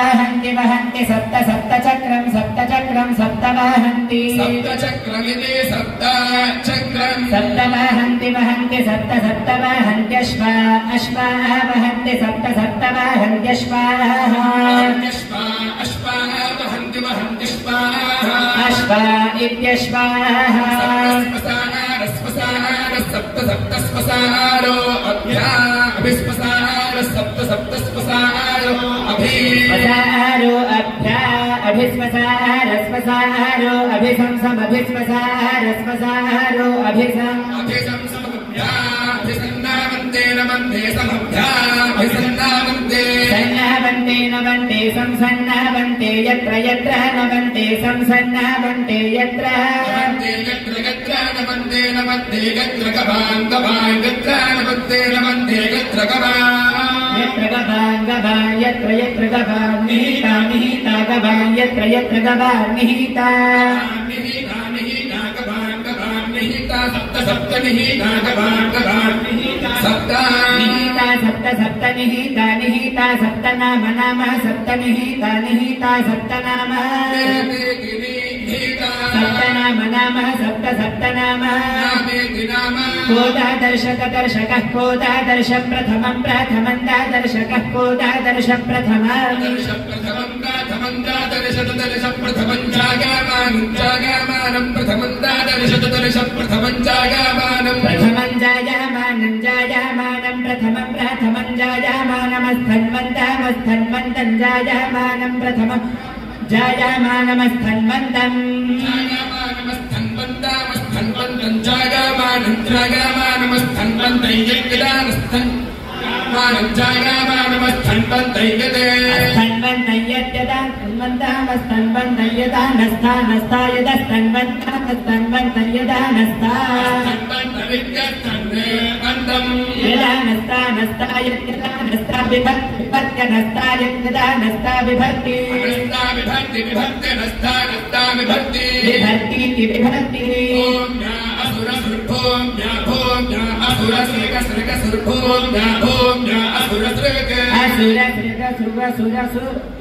वहन्ति वहन्ति सप्त सप्तचक्रं सप्तचक्रं सप्तवहन्ति सप्तचक्रमिति सप्तचक्रं सप्तवहन्ति वहन्ति सप्त सप्तवहन्त्यश्वा अश्वाः वहन्ति सप्त सप्तवहन्त्यश्वाः अश्वा वहन्ति वहन्त्यश्वाः अश्वा इत्यश्वाः सप्त सप्त स्पसारो अभिस्पसार सप्त सप्त स्पसारो अभिस्पसारो अभ्या अभिस्पसार स्पसारो अभिसंसमभिस्पसार स्पसारो अभिसन्नावन्ते नमन्ते समभ्या अभिसन्नावन्ते सन्नावन्ते नवन्ते संसन्नावन्ते यत्र यत्र नवन्ते संसन्नावन्ते यत्र नमन्ते नमन्ते यत्र गवान् गवान् यत्र नमन्ते नमन्ते यत्र गवान् यत्र गवान् गवान् यत्र यत्र गवान् निहिता निहिता गवान् यत्र यत्र गवान् निहिता निहिता निहिता गवान् गवान् निहिता सप्त सप्त निहिता गवान् गवान् निहिता सप्त निहिता सप्त सप्त निहिता निहिता सप्त नाम नाम सप्त निहिता निहिता सप्त नाम सप्त नाम नाम सप्त सप्त नाम कोदादर्शक दर्शकः कोदादर्श प्रथमं प्रथमं दादर्शकः कोदादर्श प्रथमं दादर्श प्रथमं जायमानं प्रथमं दादर्श प्रथमं जायमानं प्रथमं जायमानं जायमानं प्रथमं प्रथमं जायमानमस्थन्वन्तं जायमानं प्रथमं जायमानमस्थन्वन्तं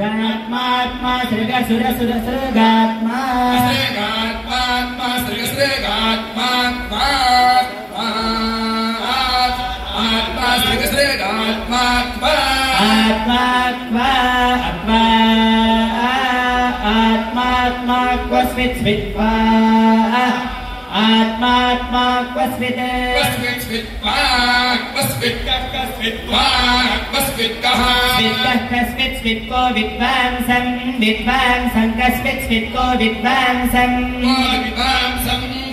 गात्मा सृग सुर सुर सृगात्मा आत्मात्मा क्वस्वित् स्वित्वा आत्मात्मा क्वस्वित् कस्वित् स्वित्को विद्वांसं विद्वांसं कस्वित् स्वित्को विद्वांसं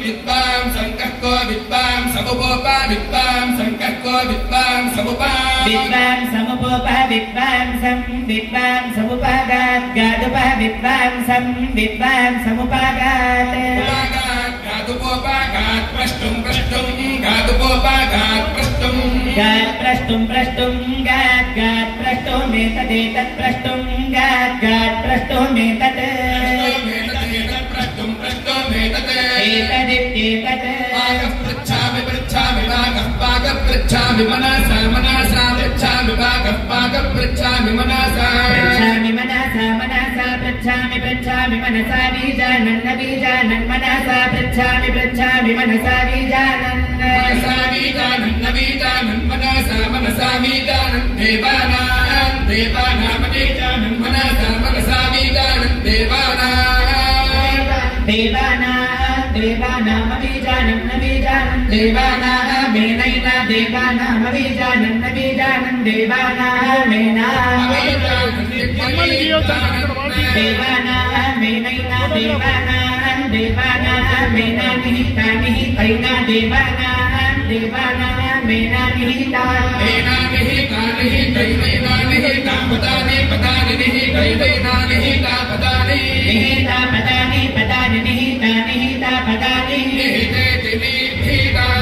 विद्वांसं कक्को विद्वांसमुपोपा विद्वांसं कक्को विद्वांसमुपा विद्वांसमुपोपा विद्वांसं विद्वांसमुपागात् गादुपा विद्वांसं विद्वांसमुपागात् गादुपोपागात् प्रष्टुं प्रष्टुं गादुपोपागात् प्रष्टुं गात् प्रष्टुं प्रष्टुं गात् गात् प्रष्टुमेतदेतत् प्रष्टुं गात् गात् प्रष्टुमेतत् प्रष्टुं प्रष्टुमेतत् एतदित्येतत् पृच्छामि पृच्छामि पाकः पृच्छामि मनसा मनसा पृच्छामि पाकः पृच्छामि मनसा पृच्छामि मनसा मनसा पृच्छामि पृच्छामि मनसा बीजानन् बीजानन् मनसा पृच्छामि पृच्छामि मनसा बीजानन् बीजानन् मनसा मनसा बीजानन् देवानां देवानामनीजानन् मनसा मनसा बीजानन् देवानामभिजानन् देवानामेनैना देवानामभिजानन् देवानामेना देवानामेनैना देवानामेना निहिता निहितैना देवानामेना निहिता निहिता पदानि पदानि निहितैना निहिता पदानि निहिता पदानि पदानि निहिता निहिता पदानि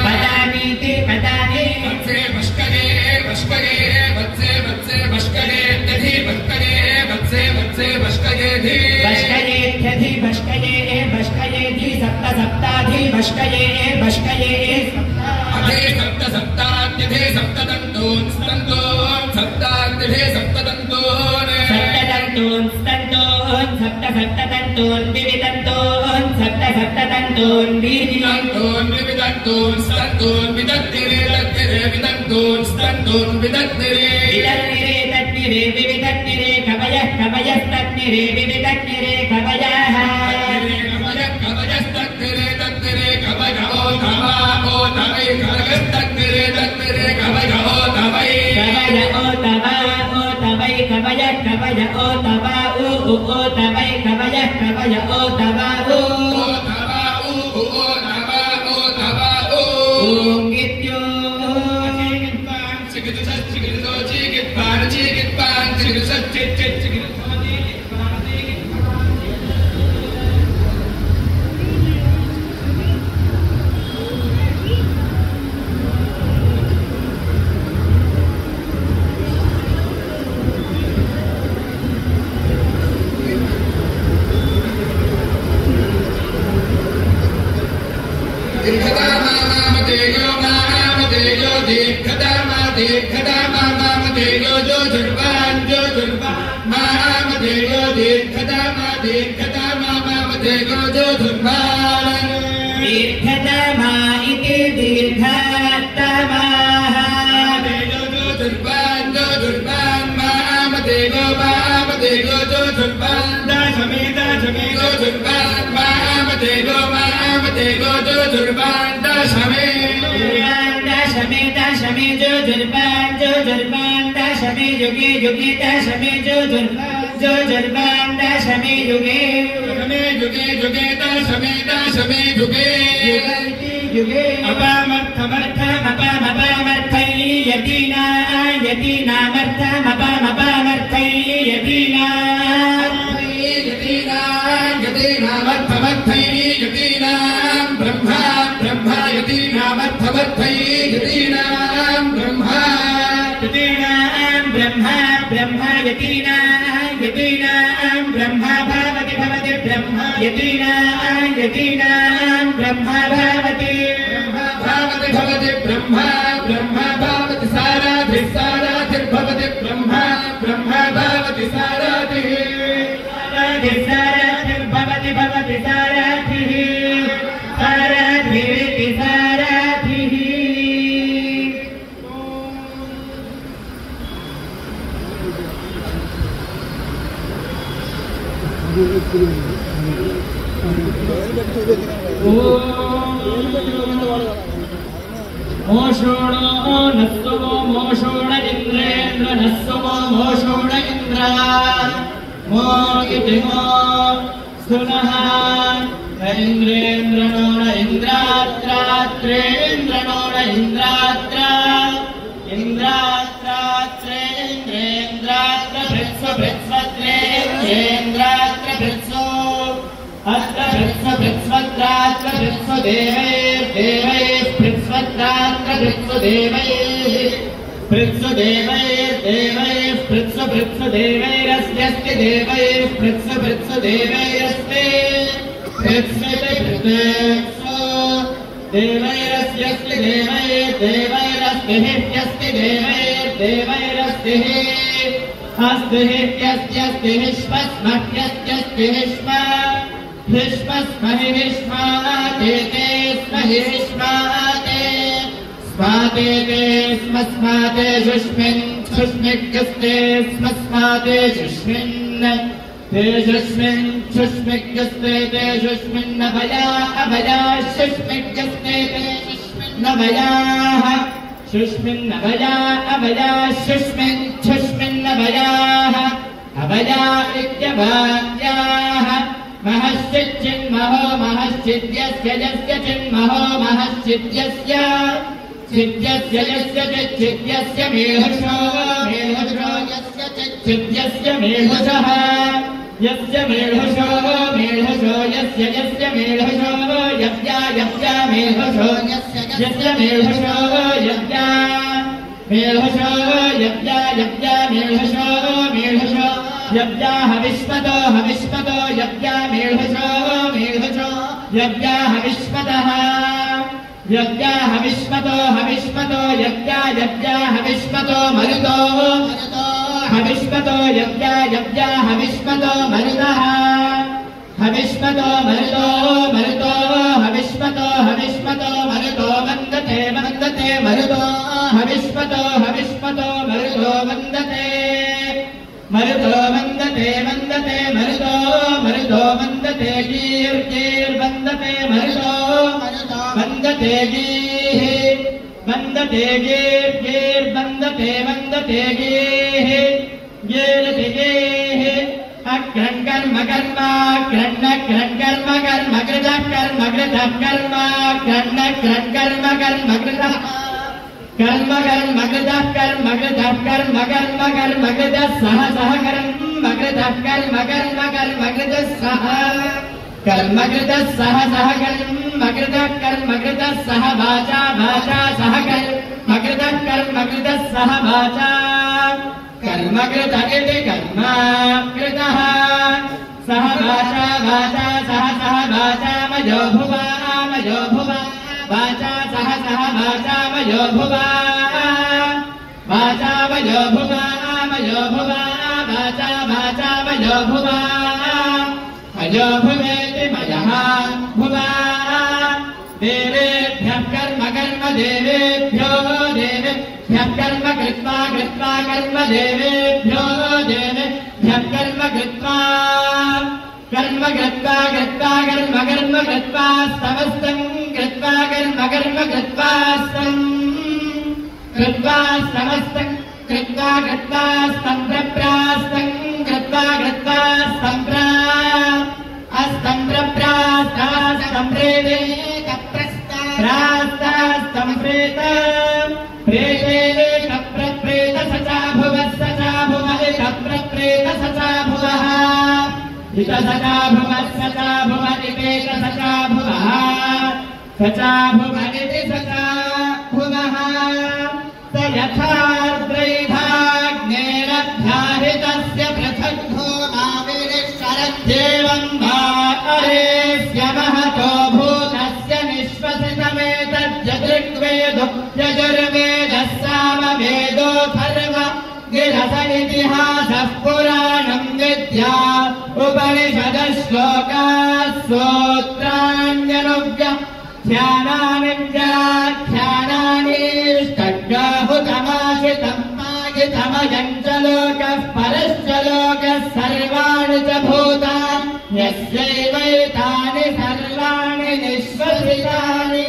पदानीति पदानि वत्से वष्करे वष्करे वत्से वत्से वष्करे दधि वष्करे वत्से वत्से वष्करे धी वष्करेध्यधि वष्कये वष्कयेधि सप्त सप्ताधि वष्कये वष्कये अधे सप्त सप्ताद्यधे सप्तदन्तोन् सप्ताद्यधे सप्तदन्तोन् तन्तून् स्तन्तून् सप्त सप्त तन्तून् विवितन्तून् सप्त सप्त तन्तून् विदन्तून् विविदन्तून् स्तन्तून् विदन्तिरे दत्तिरे विदन्तून् स्तन्तून् विदन्तिरे विदन्तिरे तत्तिरे विविदन्तिरे कवयः कवयस्तत्तिरे विविदन्तिरे कवयः कवयस्तत्तिरे दत्तिरे कवयो तवा ओ तवै कवयस्तत्तिरे दत्तिरे कवयो तवै कवय ओ तवा ओ तवै कवयः कवय ओ तवा ओ तवै कवयः कवय ओ तवा ओ तवा ओ तवा ओ तवा ओ ॐ गित्यो दीर्घतमा इति दीर्घतमाः दशमे जो जुर्बान दशमे युगे युगे दशमे जो जुर्बान दशमे युगे युगे दशमे युगे युगे अपामर्थै यतीनामर्थै यतीनां ब्रह्मा यतीनामर्थमर्थै यतीनां ब्रह्मा यतीनां ब्रह्मा भवति ब्रह्मा यतीनां ब्रह्मा भवति ब्रह्मा भवति साराधिर्भवति ब्रह्मा भवति साराधिर्भवति साराधिः साराधिरिति साराधिः मोषोणो नस्वो मोषोण इन्द्रेन्द्र नस्वो मोषोण इन्द्र मो इति मो सुनः इन्द्रेन्द्रणो न इन्द्रात्रात्रेन्द्रणो न इन्द्रात्र इन्द्रात्रात्रेन्द्रेन्द्रात्र भृत्स्वत्रेन्द्रेन्द्रात्र भृत्सो अत्र भृत्स्वत्रात्र भृत्स्वदेवैर्देवैः भृत्स्वत्रात्र भृत्सुदेवैर्देवैः भृत्सुदेवैरस्यस्ति देवैः भृत्सुदेवैरस्ते भृत्सु देवैरस्यस्ति देवैर्देवैरस्तिह्यस्ति देवैर्देवैरस्तिः अस्तिह्यस्त्यस्ति हिष्मस्मह्यस्त्यस्ति हिष्मस्महि हिष्माते स्महि हिष्माते स्वाते स्मस्माते शुष्मिन् शुष्मिक्यस्ते स्मस्माते शुष्मिन् तेजस्मिन् शुष्मिक्यस्ते तेजस्मिन्नभया अभया शुष्मिक्यस्ते तेजस्मिन्नभयाः शुष्मिन्नभया अभया शुष्मिन् शुष्मिन्नभयाः अभया इत्यभायाः महश्चिन्महो महश्चिद्यस्य यस्य चिन्महो महश्चिद्यस्य चिद्यस्य यस्य चिद्यस्य मेहुषो यस्य चिद्यस्य मेहुषः यस्य मेहुषो यस्य मेहुषो यव्या मेहुषो यस्य मेहुषो यव्या मेहुषो यव्या मेहुषो यव्या हविष्मतो यव्या मेहुषो यव्या हविष्मतः यव्या हविष्मतो यव्या हविष्मतो मरुतो हविष्मतो यज्ञा यज्ञा हविष्मतो मरुतः हविष्मतो मरुतो मरुतो हविष्मतो हविष्मतो मरुतो वन्दते वन्दते मरुतो हविष्मतो हविष्मतो मरुतो वन्दते मरुतो वन्दते वन्दते मरुतो मरुतो वन्दते गीर्गीर्वन्दते मरुतो मरुतो वन्दते गीः वन्दते गीर्गीर्वन्दते वन्दते गीः गीर्ति गीः अग्रं कर्म कर्म क्रन्न क्रन् कर्म कर्म कृतः कर्म कृतः कर्म क्रन्न क्रन् कर्म कर्म कृतः कर्म कर्म कृतः कर्म कृतः कर्म कर्म कर्म कृतः सह सह कर्म कृतः कर्म कर्म कर्म कृतः सह कर्म कृतः सह सह कर्म कृतः कर्म कृतः सह वाचा वाचा सह कर्म कृतः कर्म कृतः सह वाचा कर्म कृतः इति कर्म कृतः सह वाचा वाचा सह सह वाचा मयो भुवा वाचा सह सह वाचा मयो भुवा वाचा मयो भुवा वाचा वाचा मयो भुवा मयो भुवेति मयः भुवा देवेभ्यः कर्म कर्म देवेभ्यो देवेभ्यः कर्म कृत्वा कृत्वा कर्म देवेभ्यो देवेभ्यः कर्म कृत्वा कर्म कृत्वा कृत्वा कर्म कर्म कृत्वा समस्तं कृत्वा कर्म कर्म कृत्वा कृत्वा समस्तं कृत्वा कृत्वा स्तंप्रप्रास्तं कृत्वा कृत्वा स्तंप्रा अस्తంప్రప్రాస్తాస్తంప్రేతే కప్రస్తాస్తంప్రేత ప్రేతే కప్రప్రేత సచా భువః సచా భువః కప్రప్రేత సచా భువః ఇత సచా భువః సచా భువః ఇతేత సచా భువః సచా భువః ఇతి సచా భువః స యథార్ద్రైధాగ్నేరధ్యాహితస్య పృథగ్ధో మావిరిశరద్దేవం అరేస్య మహతో భూతస్య నిశ్వసితమేతజ్జదృగ్వేదో యజుర్వేదः సామవేదోథర్వ గిరస ఇతిహాసः పురాణం విద్యా ఉపనిషదः శ్లోకాः సూత్రాణ్యనువ్యాఖ్యానాని వ్యాఖ్యానాని षड्गाहुतमाशितं मागितमयं च लोकः परश्च लोकः सर्वाणि च भूतानि यस्यैवैतानि सर्वाणि निश्वसितानि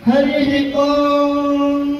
हरिः ओम्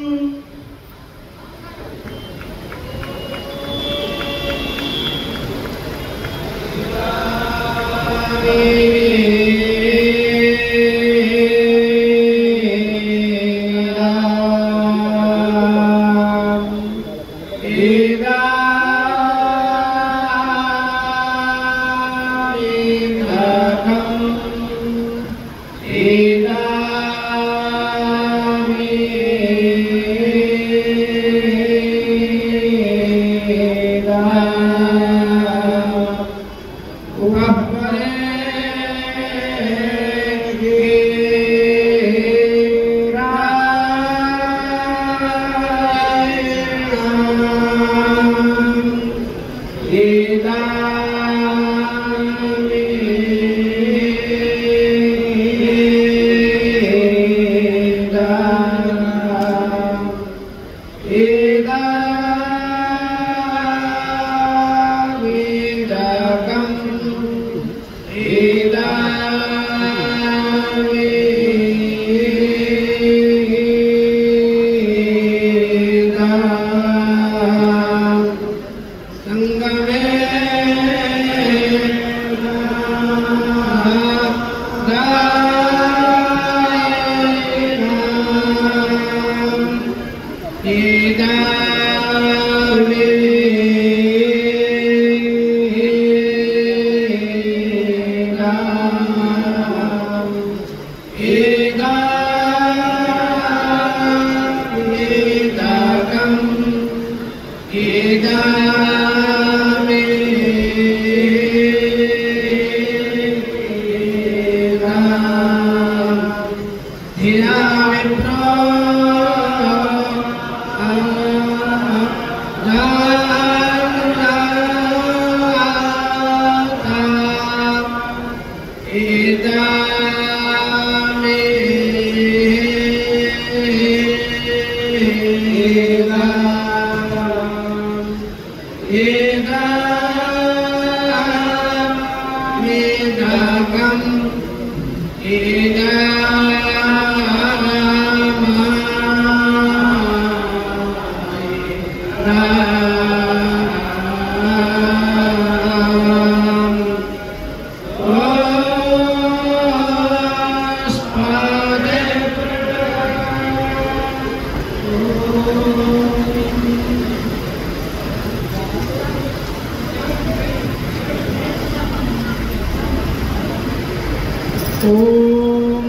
ओम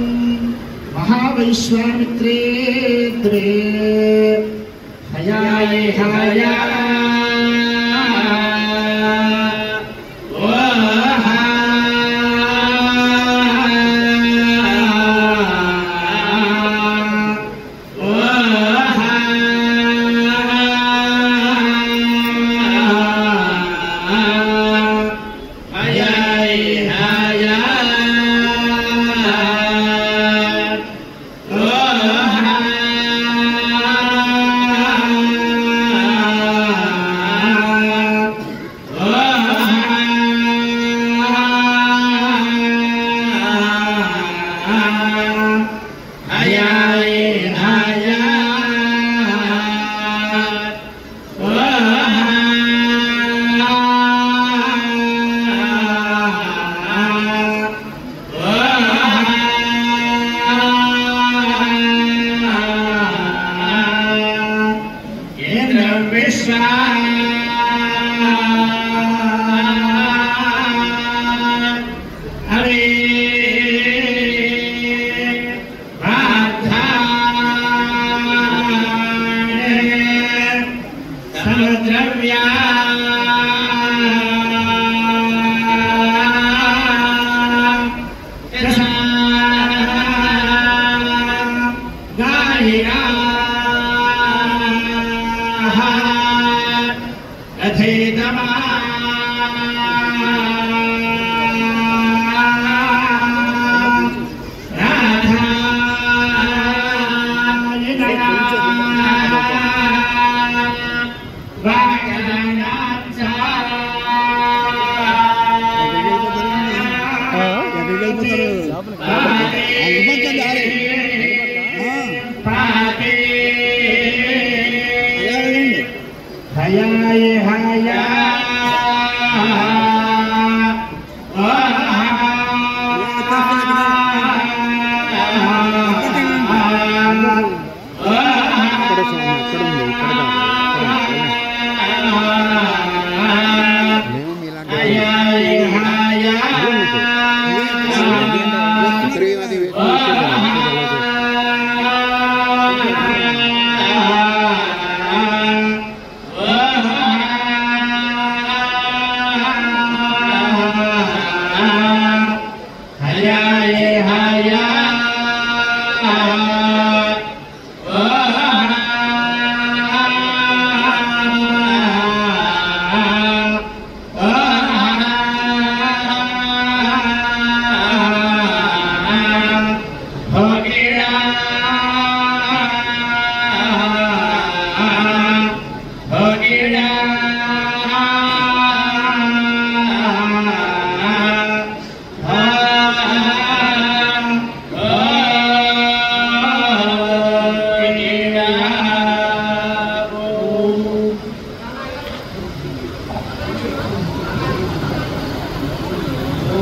महावैश्वामित्रे द्वे हयाय हया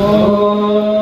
Oh